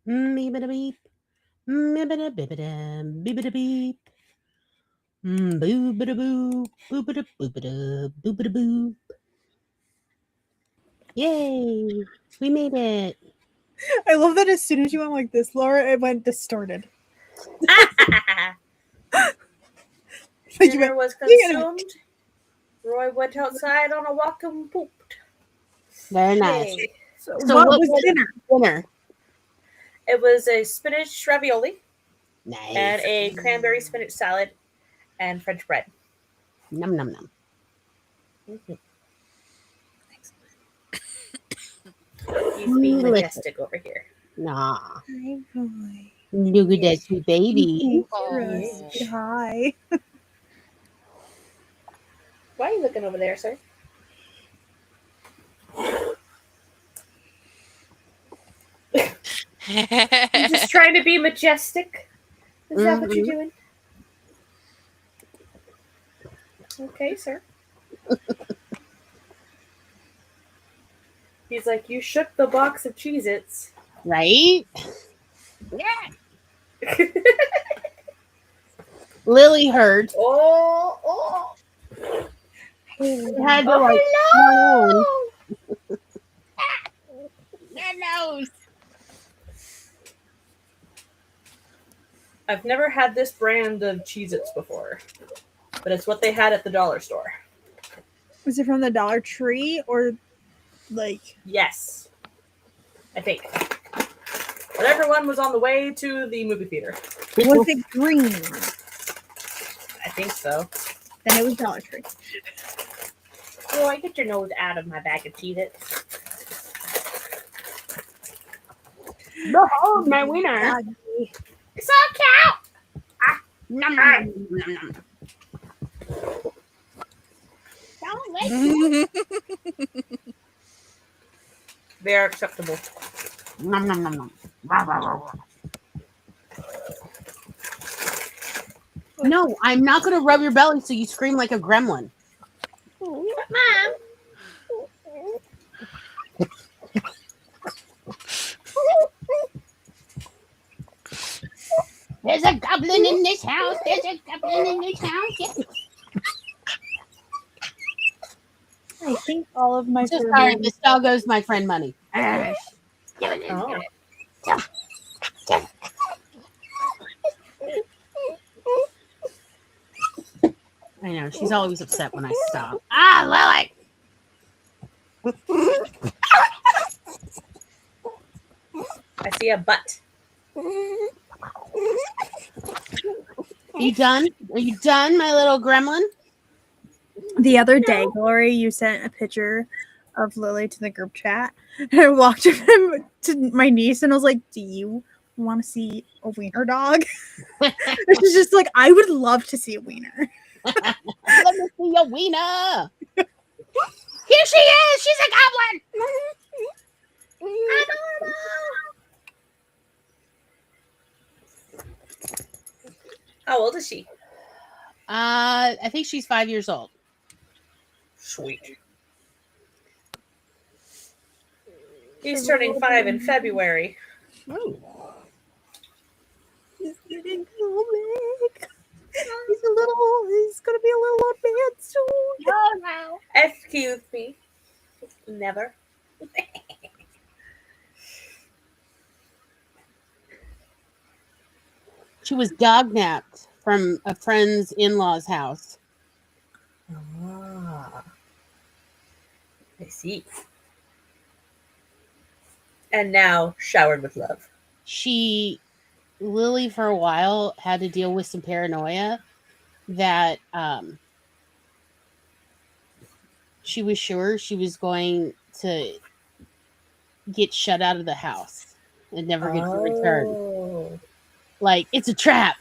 Beep-a-da beep. Beep-a-da beep-a-da. Beep-a-da beep. Boo-ba-da boo. Boop-a-da boop-a-da. Boop-a-da boop. Yay! We made it. I love that as soon as you went like this, Laura, it went distorted. Like you Dinner went, was "You gotta-" consumed. Roy went outside on a walk and pooped. Very nice. Yay. So So what what was was dinner? dinner? It was a spinach ravioli Nice. and a cranberry spinach salad and French bread. Num num num. He's being majestic over here. Nah. Hi, boy. Look at that sweet baby. Oh. Say hi. Why are you looking over there, sir? You're just trying to be majestic. Is that what you're doing? Okay, sir. He's like, you shook the box of Cheez-Its. Right? Yeah. Lily heard. Oh. She had to Hello. Your nose. I've never had this brand of Cheez-Its before, but it's what they had at the dollar store. Was it from the Dollar Tree or like? Yes, I think. Whatever one was on the way to the movie theater. Was it green? I think so. Then it was Dollar Tree. Roy, get your nose out of my bag of Cheez-Its. Behold my winner. God, It's so cute. Nom, nom, nom, nom. Don't let me. They are acceptable. Nom, nom, nom, nom. Rah, rah, rah, rah. No, I'm not going to rub your belly so you scream like a gremlin. Mom. There's a goblin in this house. There's a goblin in this house. I think all of my So fur sorry, babies- this doggo's my friend Money. Oh. I know, she's always upset when I stop. Ah, Lily! I see a butt. Are you done? Are you done, my little gremlin? The other day, Glory, you sent a picture of Lily to the group chat, and I walked up to my niece and I was like, "Do you want to see a wiener dog?" And she's just like, "I would love to see a wiener." Let me see your wiener. Here she is. She's a goblin. How old is she? I think she's 5 years old. Sweet. He's turning 5 in February. Ooh. He's getting big. He's gonna be a little old man soon. Oh no. Excuse me. Never. She was dog napped from a friend's in-laws house. Ah. I see. And now showered with love. Lily for a while had to deal with some paranoia that she was sure she was going to get shut out of the house and never get to return. Like, it's a trap.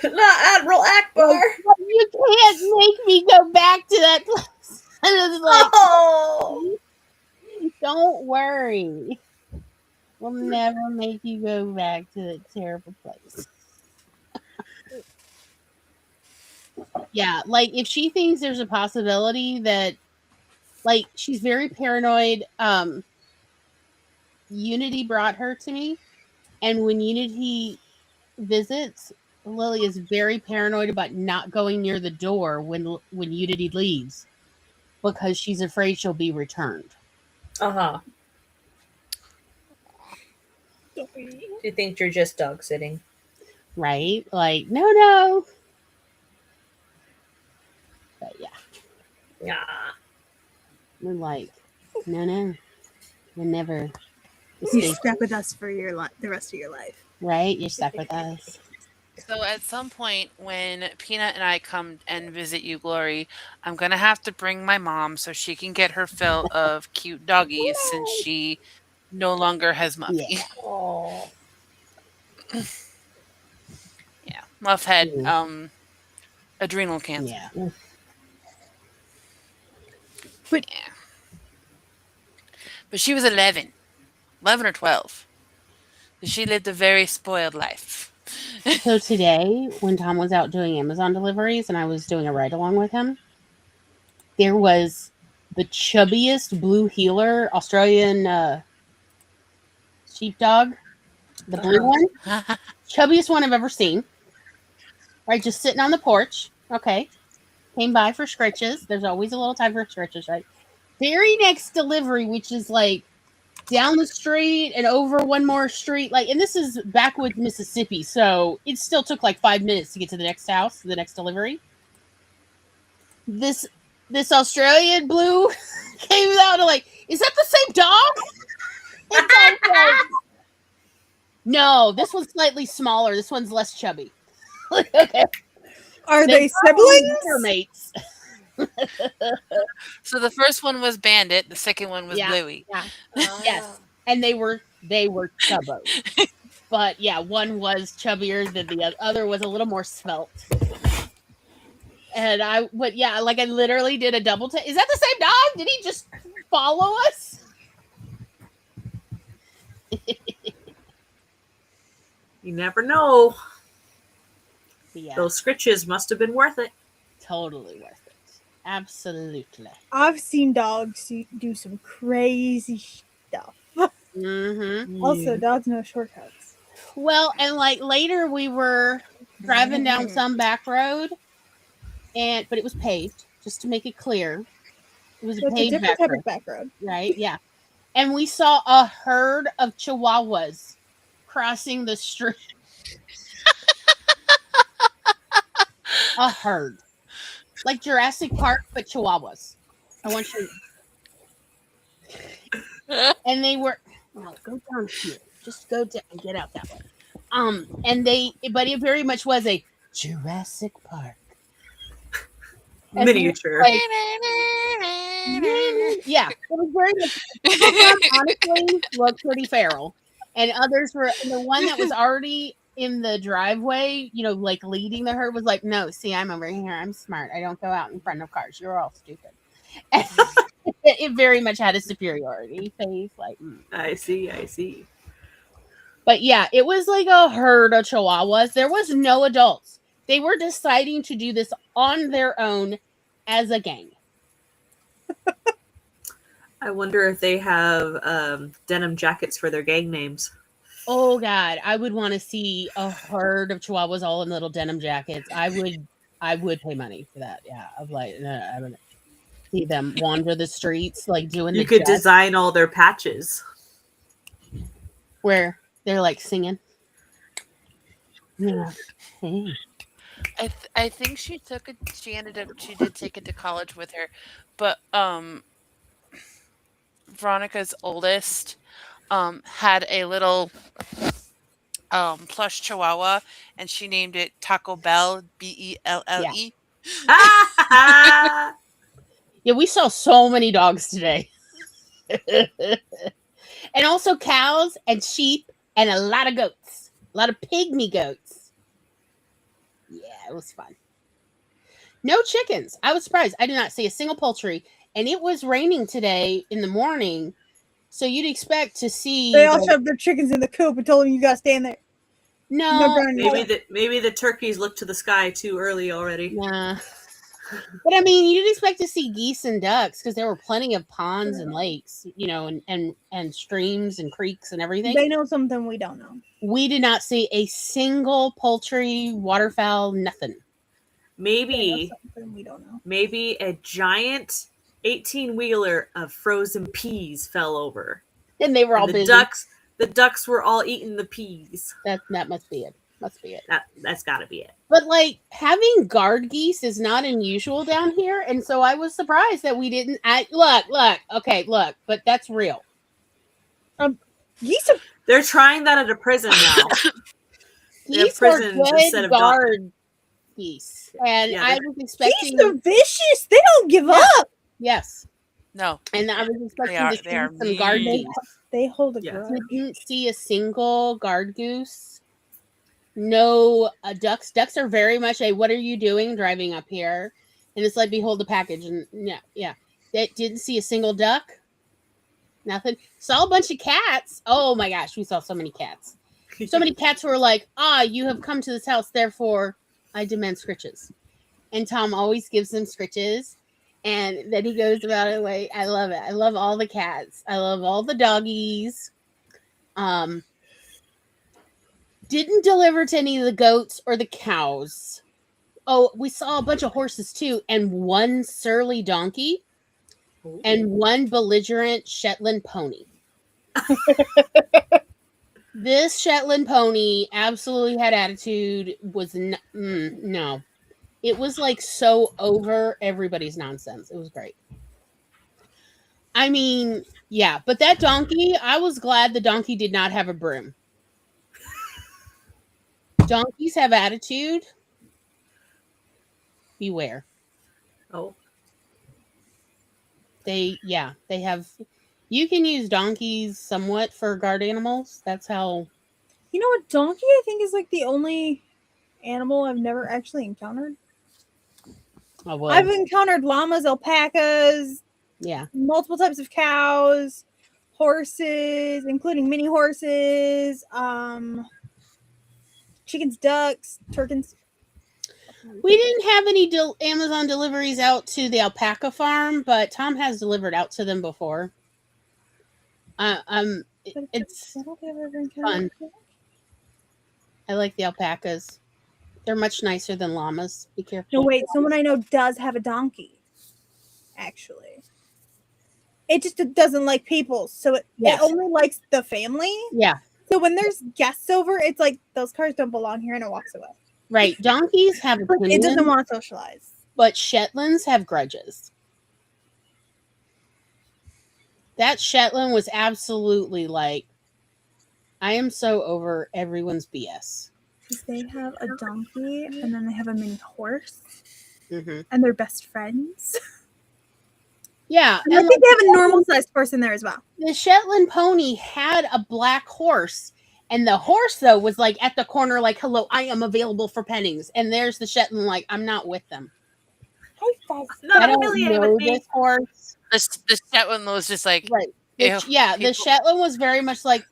Not Admiral Akbar. You can't make me go back to that place. And I was like, Oh. don't worry. We'll never make you go back to that terrible place. Yeah, like if she thinks there's a possibility that, like, she's very paranoid Unity brought her to me, and when Unity visits, Lily is very paranoid about not going near the door when Unity leaves because she's afraid she'll be returned. Uh-huh. Do you think you're just dog sitting? Right? Like, no. But yeah. Yeah. We're like, no. You'll never You're escape. stuck with us for the rest of your life. Right? You're stuck with us. So at some point when Peanut and I come and visit you, Glory, I'm going to have to bring my mom so she can get her fill of cute doggies since she no longer has Muffy. Yeah. Oh. Yeah. Muff had adrenal cancer. Yeah. But she was 11 or 12. So she lived a very spoiled life. So today, when Tom was out doing Amazon deliveries and I was doing a ride along with him, there was the chubbiest blue heeler Australian sheepdog, the blue one, chubbiest one I've ever seen. Right, just sitting on the porch. Okay, came by for scritches. There's always a little time for scritches, right? Very next delivery, which is like down the street and over one more street, like, and this is backwoods Mississippi, so it still took like 5 minutes to get to the next house, the next delivery. This Australian blue came out and like, is that the same dog? No, this one's slightly smaller. This one's less chubby. Okay. Are they siblings? Mates. So the first one was Bandit, the second one was Bluey. Yeah. Yes. And they were chubbos. But yeah, one was chubbier than the other was a little more svelte. And I literally did a double take. Is that the same dog? Did he just follow us? You never know. Yeah. Those scritches must have been worth it. Totally worth it. Absolutely. I've seen dogs do some crazy stuff. Mm-hmm. Also, dogs know shortcuts. Well, and like later we were driving down some back road, but it was paved, just to make it clear. It was a paved different type of back road. Right? Yeah. And we saw a herd of chihuahuas crossing the street. A herd. Like Jurassic Park, but chihuahuas. I want you. And they were. No, go down here. Just go down and get out that way. But it very much was a Jurassic Park. Miniature. Like, yeah, it was very much. Honestly, looked pretty feral, and others were. And the one that was already in the driveway, like leading the herd, was like, "No, see, I'm over here. I'm smart. I don't go out in front of cars. You're all stupid." And it very much had a superiority phase. Like, I see. But yeah, it was like a herd of chihuahuas. There was no adults. They were deciding to do this on their own as a gang. I wonder if they have denim jackets for their gang names. Oh God, I would want to see a herd of chihuahuas all in little denim jackets. I would pay money for that. Yeah, I'm like, I would see them wander the streets like doing. You could design all their patches where they're like singing. Yeah. Hey. I think she did take it to college with her, but Veronica's oldest had a little plush chihuahua, and she named it Taco Bell, Belle. Yeah, we saw so many dogs today. And also cows and sheep and a lot of goats. A lot of pygmy goats. Yeah, it was fun. No chickens. I was surprised. I did not see a single poultry. And it was raining today in the morning. So you'd expect to see. They all shoved their chickens in the coop and told them you got to stand there. No. Maybe the turkeys looked to the sky too early already. Nah. But I mean, you didn't expect to see geese and ducks because there were plenty of ponds and lakes, and streams and creeks and everything. They know something we don't know. We did not see a single poultry, waterfowl, nothing. Maybe Something we don't know. maybe a giant 18-wheeler of frozen peas fell over. And they were all And busy. the ducks were all eating the peas. That must be it. Must be it. That's got to be it. But like having guard geese is not unusual down here, and so I was surprised that we didn't. Look, but that's real. Geese are They're trying that at a prison now. Geese are good guard geese, and Yeah, I was expecting. geese are vicious. They don't give up. Yes, No, and I was expecting are- to see they are some guard mean. geese. They hold a Yeah. grudge. We didn't see a single guard goose. No ducks. Ducks are very much a "what are you doing driving up here?" And it's like, behold the package. And yeah. They didn't see a single duck. Nothing. Saw a bunch of cats. Oh my gosh, we saw so many cats. So many cats who were like, you have come to this house, therefore I demand scritches. And Tom always gives them scritches. And then he goes about it way. I love it. I love all the cats. I love all the doggies. Didn't deliver to any of the goats or the cows. Oh, we saw a bunch of horses too, and one surly donkey and one belligerent Shetland pony. This Shetland pony absolutely had attitude. Was no. It was like so over everybody's nonsense. It was great. I mean, yeah, but that donkey, I was glad the donkey did not have a broom. Donkeys have attitude. Beware. Oh. They have. You can use donkeys somewhat for guard animals. That's how. You know what? Donkey, I think, is like the only animal I've never actually encountered. Oh, well, I've encountered llamas, alpacas, yeah. multiple types of cows, horses, including mini horses, chickens, ducks, turkeys. We didn't have any Amazon deliveries out to the alpaca farm, but Tom has delivered out to them before. It's fun. I like the alpacas. They're much nicer than llamas. Be careful. No, wait. Someone I know does have a donkey. Actually, it just doesn't like people, so it only likes the family. Yeah. So when there's guests over, it's like those cars don't belong here, and it walks away. Right. Donkeys have It doesn't want to socialize. But Shetlands have grudges. That Shetland was absolutely like, I am so over everyone's BS. They have a donkey, and then they have a mini horse, Mm-hmm. and they're best friends. Yeah. And I think they have a normal-sized horse in there as well. The Shetland pony had a black horse, and the horse, though, was like at the corner, like, hello, I am available for pennings. And there's the Shetland, like, I'm not with them. I don't know this horse. The Shetland was just like, right. Ew. The Shetland was very much like,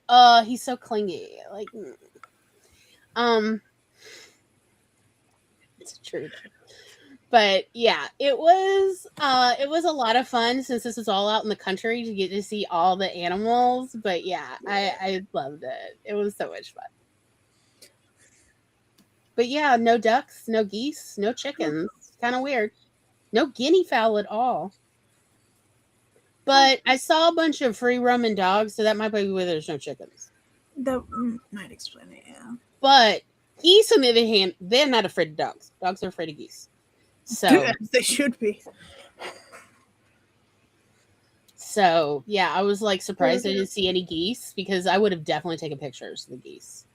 he's so clingy. Like, it's true. But yeah, it was a lot of fun since this is all out in the country to get to see all the animals. But yeah, I loved it. It was so much fun. But yeah, no ducks, no geese, no chickens. Kind of weird. No guinea fowl at all. But I saw a bunch of free roaming dogs, so that might be why there's no chickens. That might explain it, yeah. But geese, on the other hand, they're not afraid of dogs. Dogs are afraid of geese. So they should be. So yeah, I was like surprised I didn't see any geese because I would have definitely taken pictures of the geese.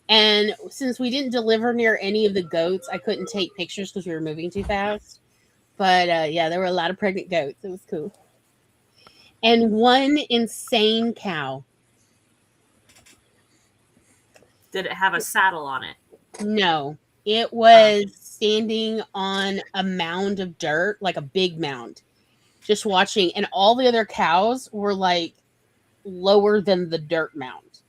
And since we didn't deliver near any of the goats, I couldn't take pictures because we were moving too fast. But yeah, there were a lot of pregnant goats. It was cool. And one insane cow. Did it have a saddle on it? No, it was standing on a mound of dirt, like a big mound, just watching. And all the other cows were like lower than the dirt mound.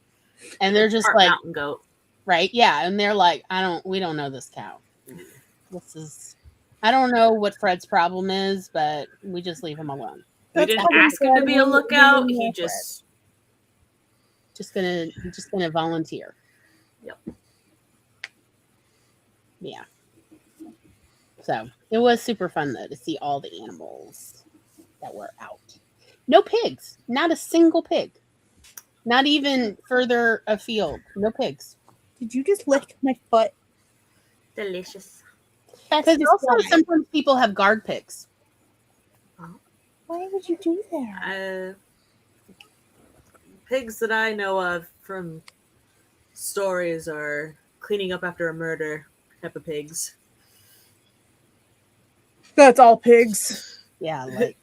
And they're just like mountain goat. Right? Yeah. And they're like, we don't know this cow. This is I don't know what Fred's problem is, but we just leave him alone. We That's didn't probably ask him to be a Fred. lookout. We He know just Just gonna volunteer. Yep. Yeah. So it was super fun though to see all the animals that were out. No pigs. Not a single pig. Not even further afield. No pigs. Did you just lick my foot? delicious. Because also sometimes people have guard pigs. Why would you do that? Pigs that I know of from stories are cleaning up after a murder type of pigs. That's all pigs. Yeah, like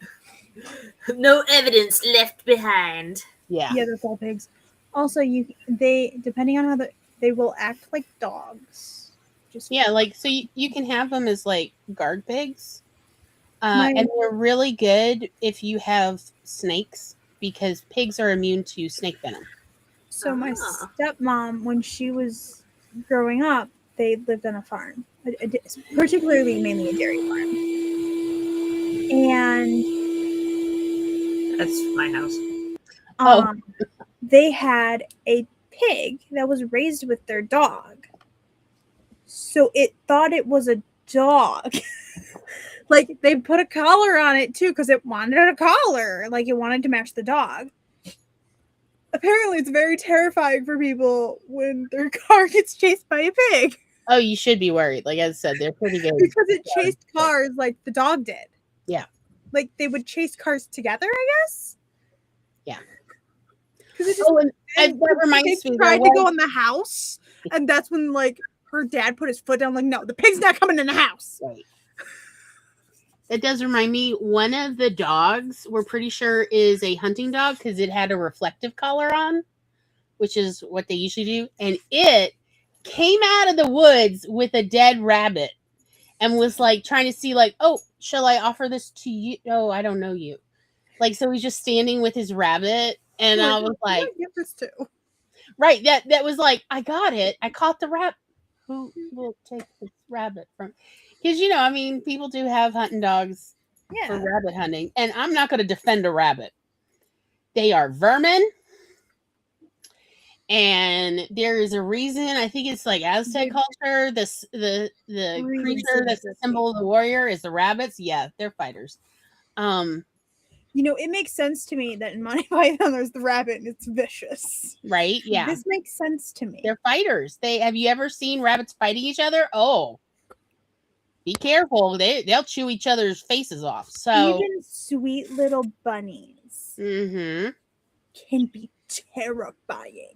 No evidence left behind. yeah. Yeah, that's all pigs. Also, they depending on how they will act like dogs. Just Yeah, like so you can have them as like guard pigs. My- And they're really good if you have snakes because pigs are immune to snake venom. So my Ah. stepmom, when she was growing up, they lived on a farm, particularly mainly a dairy farm. And That's my house. they had a pig that was raised with their dog. So it thought it was a dog. Like they put a collar on it too because it wanted a collar. Like it wanted to match the dog. Apparently, it's very terrifying for people when their car gets chased by a pig. Oh, you should be worried. Like I said, they're pretty good. Because it chased cars like the dog did. Yeah. Like they would chase cars together, I guess. Yeah. Because it just and that reminds me. Tried to go in the house, and that's when like her dad put his foot down. Like, no, the pig's not coming in the house. Right. That does remind me. One of the dogs, we're pretty sure, is a hunting dog because it had a reflective collar on, which is what they usually do, and it came out of the woods with a dead rabbit and was like trying to see like, oh, shall I offer this to you? Oh, I don't know you. Like, so he's just standing with his rabbit, and I was like, give this to. Right, that was like, I got it. I caught the rabbit. Who will take this rabbit from? Because I mean, people do have hunting dogs for rabbit hunting, and I'm not going to defend a rabbit. They are vermin. And there is a reason. I think it's like Aztec culture. The creature that's the symbol of the warrior is the rabbits. Yeah, they're fighters. It makes sense to me that in Monty Python there's the rabbit and it's vicious. Right? Yeah. This makes sense to me. They're fighters. Have you ever seen rabbits fighting each other? Oh, be careful. They'll chew each other's faces off. So even sweet little bunnies can be terrifying.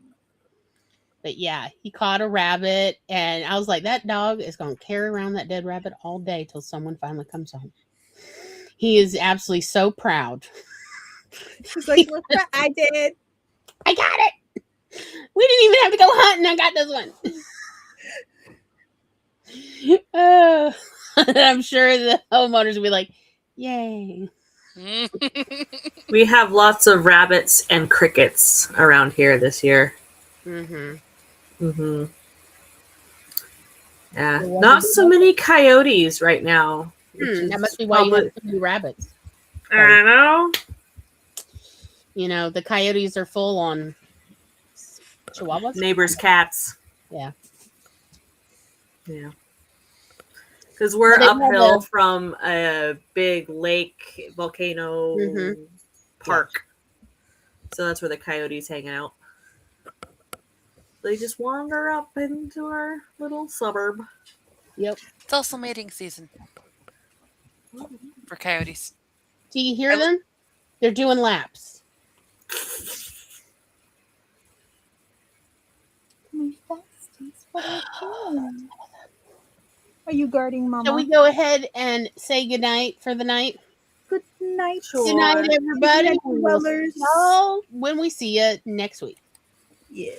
But yeah, he caught a rabbit, and I was like, that dog is going to carry around that dead rabbit all day till someone finally comes home. He is absolutely so proud. He's like, look what I did. I got it. We didn't even have to go hunting. I got this one. I'm sure the homeowners will be like, yay. We have lots of rabbits and crickets around here this year. Yeah, not so many coyotes right now. That must be why you have so many rabbits. I know. The coyotes are full on chihuahuas. Neighbors' cats. Yeah. Yeah. Because we're uphill from a big lake, volcano park. So that's where the coyotes hang out. They just wander up into our little suburb. Yep. It's also mating season for coyotes. Do you hear them? They're doing laps. Are you guarding Mama? Shall we go ahead and say goodnight for the night? Good night. Good night, everybody. Good night, dwellers. When we see you next week. Yeah.